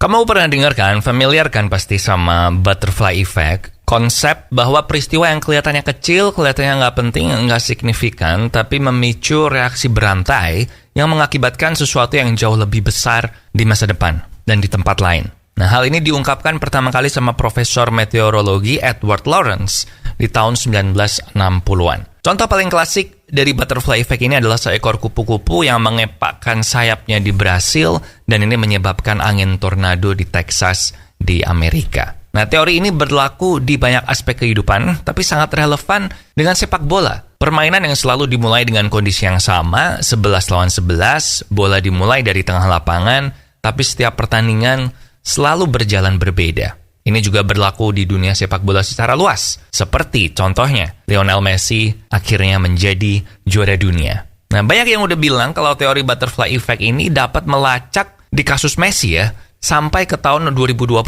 Kamu pernah dengar kan, familiar kan pasti sama butterfly effect? Konsep bahwa peristiwa yang kelihatannya kecil, kelihatannya nggak penting, nggak signifikan, tapi memicu reaksi berantai yang mengakibatkan sesuatu yang jauh lebih besar di masa depan dan di tempat lain. Nah, hal ini diungkapkan pertama kali sama Profesor Meteorologi Edward Lorenz di tahun 1960-an. Contoh paling klasik dari butterfly effect ini adalah seekor kupu-kupu yang mengepakkan sayapnya di Brasil dan ini menyebabkan angin tornado di Texas di Amerika. Nah, teori ini berlaku di banyak aspek kehidupan, tapi sangat relevan dengan sepak bola. Permainan yang selalu dimulai dengan kondisi yang sama, 11 lawan 11, bola dimulai dari tengah lapangan, tapi setiap pertandingan selalu berjalan berbeda. Ini juga berlaku di dunia sepak bola secara luas. Seperti contohnya, Lionel Messi akhirnya menjadi juara dunia. Nah, banyak yang udah bilang kalau teori butterfly effect ini dapat melacak di kasus Messi ya, sampai ke tahun 2020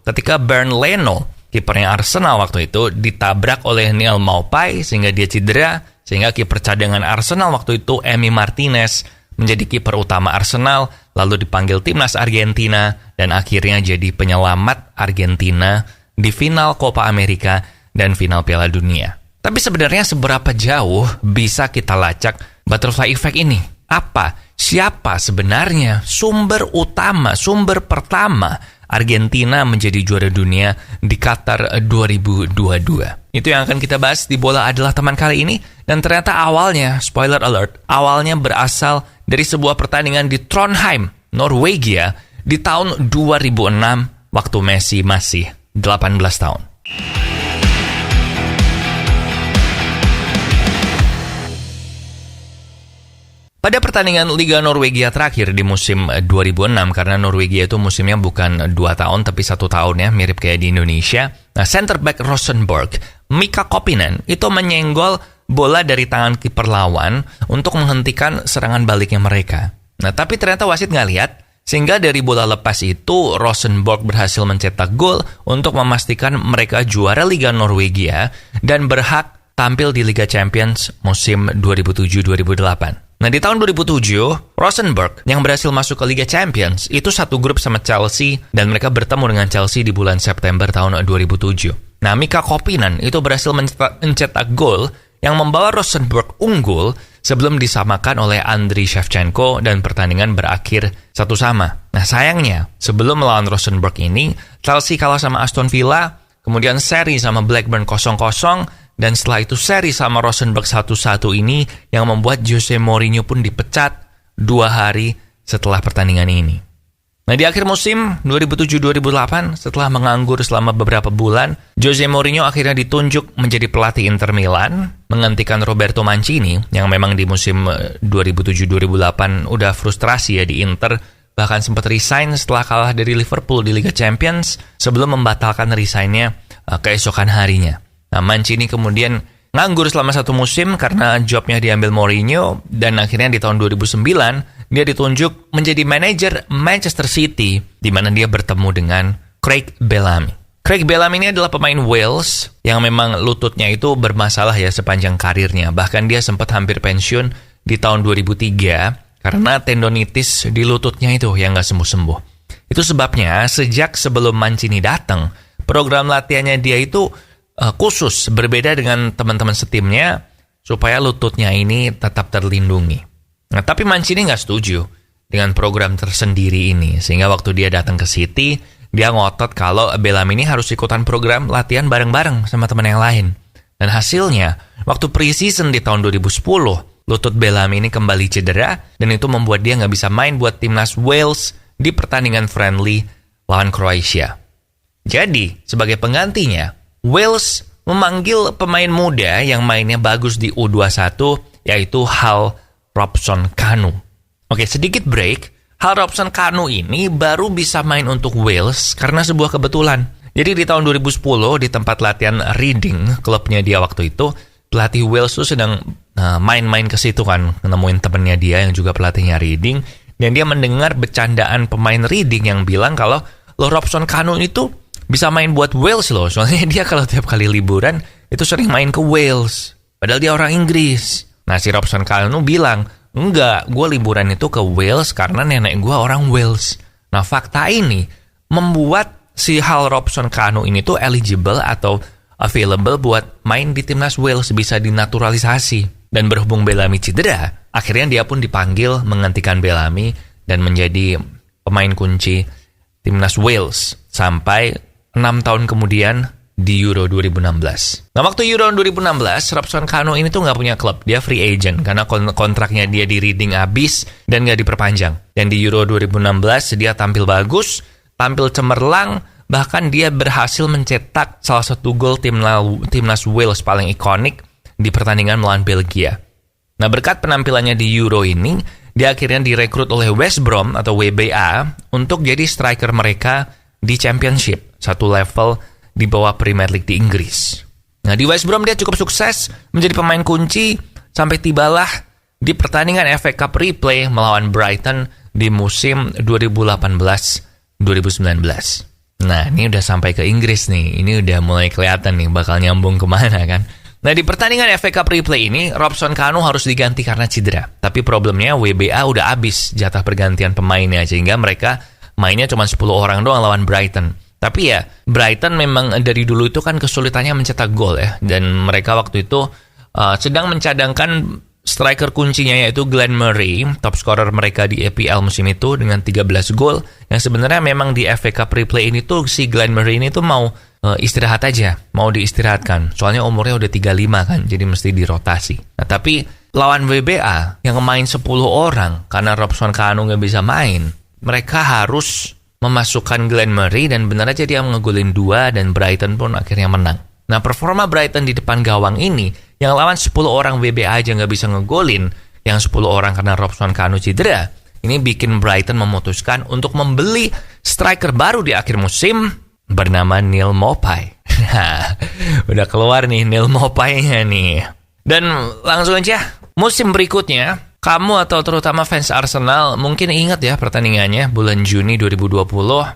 ketika Bernd Leno, kipernya Arsenal waktu itu, ditabrak oleh Neil Maupay sehingga dia cedera, sehingga kiper cadangan Arsenal waktu itu, Emi Martinez, menjadi kiper utama Arsenal, lalu dipanggil timnas Argentina, dan akhirnya jadi penyelamat Argentina di final Copa America dan final Piala Dunia. Tapi sebenarnya seberapa jauh bisa kita lacak butterfly effect ini? Apa? Siapa sebenarnya sumber pertama Argentina menjadi juara dunia di Qatar 2022? Itu yang akan kita bahas di Bola Adalah Teman kali ini. Dan ternyata awalnya, spoiler alert, awalnya berasal dari sebuah pertandingan di Trondheim, Norwegia, di tahun 2006, waktu Messi masih 18 tahun. Pada pertandingan Liga Norwegia terakhir di musim 2006, karena Norwegia itu musimnya bukan 2 tahun tapi 1 tahun ya, mirip kayak di Indonesia. Nah, center back Rosenborg, Mika Kopinen, itu menyenggol bola dari tangan kiper lawan untuk menghentikan serangan baliknya mereka. Nah, tapi ternyata wasit nggak lihat, sehingga dari bola lepas itu Rosenborg berhasil mencetak gol untuk memastikan mereka juara Liga Norwegia dan berhak tampil di Liga Champions musim 2007-2008. Nah, di tahun 2007, Rosenborg yang berhasil masuk ke Liga Champions itu satu grup sama Chelsea dan mereka bertemu dengan Chelsea di bulan September tahun 2007. Nah, Mika Kopinen itu berhasil mencetak gol yang membawa Rosenborg unggul sebelum disamakan oleh Andriy Shevchenko dan pertandingan berakhir 1-1. Nah, sayangnya, sebelum melawan Rosenborg ini, Chelsea kalah sama Aston Villa, kemudian seri sama Blackburn 0-0, dan setelah itu seri sama Rosenborg 1-1 ini yang membuat Jose Mourinho pun dipecat 2 hari setelah pertandingan ini. Nah, di akhir musim 2007-2008, setelah menganggur selama beberapa bulan, Jose Mourinho akhirnya ditunjuk menjadi pelatih Inter Milan, menggantikan Roberto Mancini, yang memang di musim 2007-2008 udah frustrasi ya di Inter, bahkan sempat resign setelah kalah dari Liverpool di Liga Champions, sebelum membatalkan resignnya keesokan harinya. Nah, Mancini kemudian nganggur selama 1 musim karena jobnya diambil Mourinho, dan akhirnya di tahun 2009 dia ditunjuk menjadi manajer Manchester City, di mana dia bertemu dengan Craig Bellamy. Craig Bellamy ini adalah pemain Wales yang memang lututnya itu bermasalah ya sepanjang karirnya. Bahkan dia sempat hampir pensiun di tahun 2003 karena tendonitis di lututnya itu yang nggak sembuh-sembuh. Itu sebabnya sejak sebelum Mancini datang, program latihannya dia itu khusus, berbeda dengan teman-teman setimnya, supaya lututnya ini tetap terlindungi. Nah, tapi Mancini nggak setuju dengan program tersendiri ini, sehingga waktu dia datang ke City, dia ngotot kalau Bellamy ini harus ikutan program latihan bareng-bareng sama teman yang lain. Dan hasilnya, waktu pre-season di tahun 2010, lutut Bellamy ini kembali cedera, dan itu membuat dia nggak bisa main buat timnas Wales di pertandingan friendly lawan Kroasia. Jadi, sebagai penggantinya, Wales memanggil pemain muda yang mainnya bagus di U21, yaitu Hal Robson-Kanu. Oke, sedikit break. Hal Robson-Kanu ini baru bisa main untuk Wales karena sebuah kebetulan. Jadi di tahun 2010 di tempat latihan Reading, klubnya dia waktu itu, pelatih Wales tuh sedang main-main ke situ kan, nemuin temennya dia yang juga pelatihnya Reading, dan dia mendengar bercandaan pemain Reading yang bilang kalau Robson-Kanu itu bisa main buat Wales loh, soalnya dia kalau tiap kali liburan itu sering main ke Wales, padahal dia orang Inggris. Nah, si Robson-Kanu bilang, enggak, gue liburan itu ke Wales karena nenek gue orang Wales. Nah, fakta ini membuat si Hal Robson-Kanu ini tuh eligible atau available buat main di timnas Wales, bisa dinaturalisasi. Dan berhubung Bellamy cedera, akhirnya dia pun dipanggil menggantikan Bellamy dan menjadi pemain kunci timnas Wales sampai 6 tahun kemudian di Euro 2016. Nah, waktu Euro 2016, Robson-Kanu ini tuh nggak punya klub. Dia free agent karena kontraknya dia di Reading habis dan nggak diperpanjang. Dan di Euro 2016, dia tampil bagus, tampil cemerlang, bahkan dia berhasil mencetak salah satu gol timnas Wales paling ikonik di pertandingan melawan Belgia. Nah, berkat penampilannya di Euro ini, dia akhirnya direkrut oleh West Brom atau WBA untuk jadi striker mereka di Championship, satu level di bawah Premier League di Inggris. Nah, di West Brom dia cukup sukses menjadi pemain kunci sampai tibalah di pertandingan FA Cup replay melawan Brighton di musim 2018-2019. Nah, ini udah sampai ke Inggris nih. Ini udah mulai kelihatan nih bakal nyambung kemana kan. Nah, di pertandingan FA Cup replay ini, Robson-Kanu harus diganti karena cedera. Tapi problemnya WBA udah habis jatah pergantian pemainnya, sehingga mereka mainnya cuma 10 orang doang lawan Brighton. Tapi ya, Brighton memang dari dulu itu kan kesulitannya mencetak gol ya. Dan mereka waktu itu sedang mencadangkan striker kuncinya yaitu Glenn Murray, top scorer mereka di EPL musim itu dengan 13 gol. Yang sebenarnya memang di FA Cup replay ini tuh si Glenn Murray ini tuh mau istirahat aja, mau diistirahatkan. Soalnya umurnya udah 35 kan, jadi mesti dirotasi. Nah, tapi lawan WBA yang main 10 orang karena Robson-Kanu nggak bisa main, mereka harus memasukkan Glenn Murray dan benar aja dia ngegolin 2 dan Brighton pun akhirnya menang. Nah, performa Brighton di depan gawang ini, yang lawan 10 orang WBA aja nggak bisa ngegolin, yang 10 orang karena Robson-Kanu cedera, ini bikin Brighton memutuskan untuk membeli striker baru di akhir musim bernama Neal Maupay. Nah, udah keluar nih Neal Maupay-nya nih. Dan langsung aja, musim berikutnya, kamu atau terutama fans Arsenal mungkin ingat ya pertandingannya bulan Juni 2020,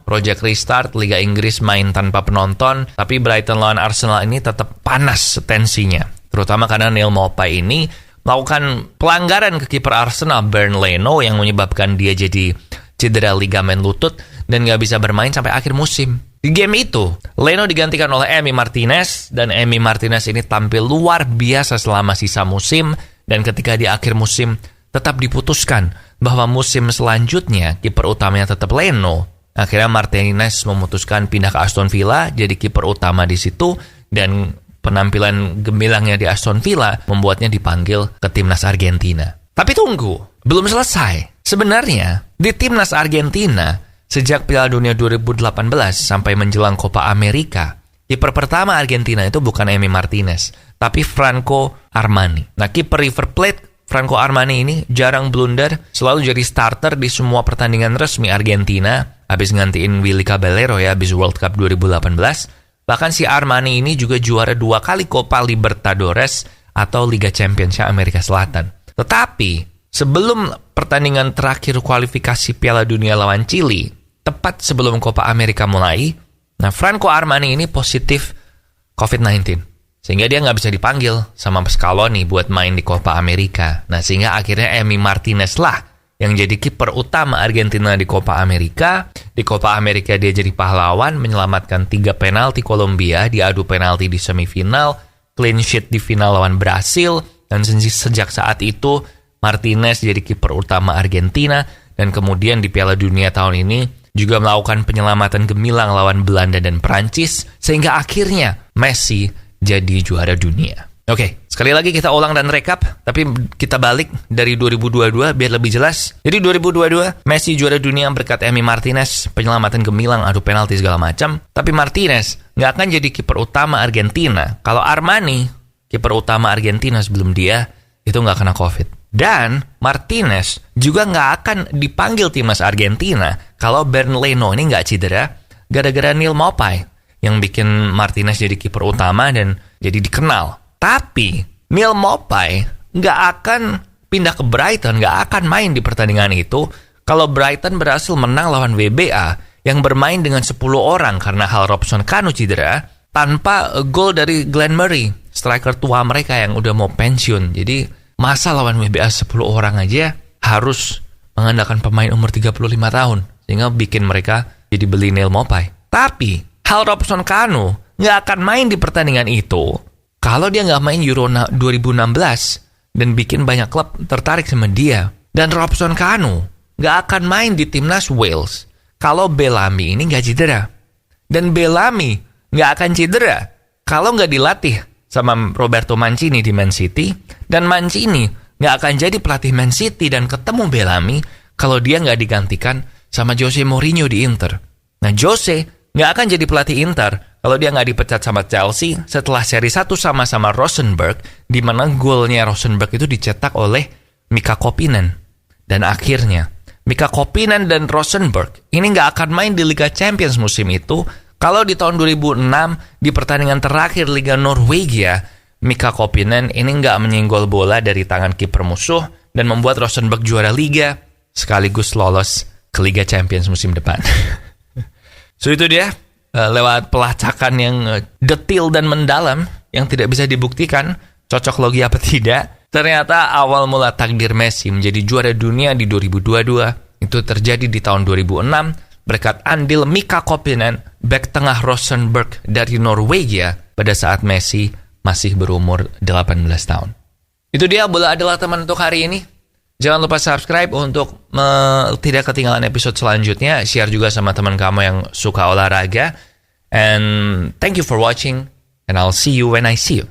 Project Restart, Liga Inggris main tanpa penonton, tapi Brighton lawan Arsenal ini tetap panas tensinya. Terutama karena Neal Maupay ini melakukan pelanggaran ke kiper Arsenal, Bernd Leno, yang menyebabkan dia jadi cedera ligamen lutut dan gak bisa bermain sampai akhir musim. Di game itu, Leno digantikan oleh Emi Martinez, dan Emi Martinez ini tampil luar biasa selama sisa musim, dan ketika di akhir musim tetap diputuskan bahwa musim selanjutnya kiper utamanya tetap Leno. Akhirnya Martinez memutuskan pindah ke Aston Villa jadi kiper utama di situ, dan penampilan gemilangnya di Aston Villa membuatnya dipanggil ke timnas Argentina. Tapi tunggu, belum selesai. Sebenarnya di timnas Argentina sejak Piala Dunia 2018 sampai menjelang Copa America, kiper pertama Argentina itu bukan Emi Martinez, tapi Franco Armani. Nah, kiper River Plate Franco Armani ini jarang blunder, selalu jadi starter di semua pertandingan resmi Argentina, habis ngantiin Willy Caballero ya, habis World Cup 2018. Bahkan si Armani ini juga juara 2 kali Copa Libertadores atau Liga Champions Amerika Selatan. Tetapi, sebelum pertandingan terakhir kualifikasi Piala Dunia lawan Chili, tepat sebelum Copa Amerika mulai, nah Franco Armani ini positif COVID-19. Sehingga dia nggak bisa dipanggil sama Scaloni buat main di Copa America. Nah, sehingga akhirnya Emi Martinez lah yang jadi kiper utama Argentina di Copa America. Di Copa America dia jadi pahlawan, menyelamatkan 3 penalti Kolombia, diadu penalti di semifinal, clean sheet di final lawan Brasil, dan sejak saat itu Martinez jadi kiper utama Argentina, dan kemudian di Piala Dunia tahun ini juga melakukan penyelamatan gemilang lawan Belanda dan Prancis, sehingga akhirnya Messi jadi juara dunia. Oke, sekali lagi kita ulang dan rekap, tapi kita balik dari 2022 biar lebih jelas. Jadi 2022, Messi juara dunia berkat Emi Martinez, penyelamatan gemilang, adu penalti segala macam. Tapi Martinez nggak akan jadi kiper utama Argentina kalau Armani, kiper utama Argentina sebelum dia, itu nggak kena COVID. Dan Martinez juga nggak akan dipanggil timnas Argentina kalau Bernd Leno ini nggak cedera gara-gara Neal Maupay yang bikin Martinez jadi kiper utama dan jadi dikenal. Tapi Neal Maupay nggak akan pindah ke Brighton, nggak akan main di pertandingan itu kalau Brighton berhasil menang lawan WBA yang bermain dengan 10 orang karena Hal Robson-Kanu cedera, tanpa gol dari Glenn Murray, striker tua mereka yang udah mau pensiun. Jadi masa lawan WBA 10 orang aja harus mengandalkan pemain umur 35 tahun, sehingga bikin mereka jadi beli Neil Maupay. Tapi, Hal Robson Kanu nggak akan main di pertandingan itu kalau dia nggak main Euro 2016 dan bikin banyak klub tertarik sama dia. Dan Robson Kanu nggak akan main di timnas Wales kalau Bellamy ini nggak cedera. Dan Bellamy nggak akan cedera kalau nggak dilatih sama Roberto Mancini di Man City. Dan Mancini nggak akan jadi pelatih Man City dan ketemu Bellamy kalau dia nggak digantikan sama Jose Mourinho di Inter. Nah, Jose nggak akan jadi pelatih Inter kalau dia nggak dipecat sama Chelsea setelah seri 1 sama-sama Rosenberg, di mana golnya Rosenberg itu dicetak oleh Mika Koppinen. Dan akhirnya, Mika Koppinen dan Rosenberg ini nggak akan main di Liga Champions musim itu kalau di tahun 2006 di pertandingan terakhir Liga Norwegia, Mika Koppinen ini nggak menyenggol bola dari tangan kiper musuh dan membuat Rosenberg juara Liga sekaligus lolos ke Liga Champions musim depan. So itu dia, lewat pelacakan yang detail dan mendalam yang tidak bisa dibuktikan cocok logi apa tidak, ternyata awal mula takdir Messi menjadi juara dunia di 2022 itu terjadi di tahun 2006 berkat andil Mika Koppinen, bek tengah Rosenberg dari Norwegia pada saat Messi masih berumur 18 tahun. Itu dia, bola adalah teman untuk hari ini. Jangan lupa subscribe untuk tidak ketinggalan episode selanjutnya. Share juga sama teman kamu yang suka olahraga. And thank you for watching. And I'll see you when I see you.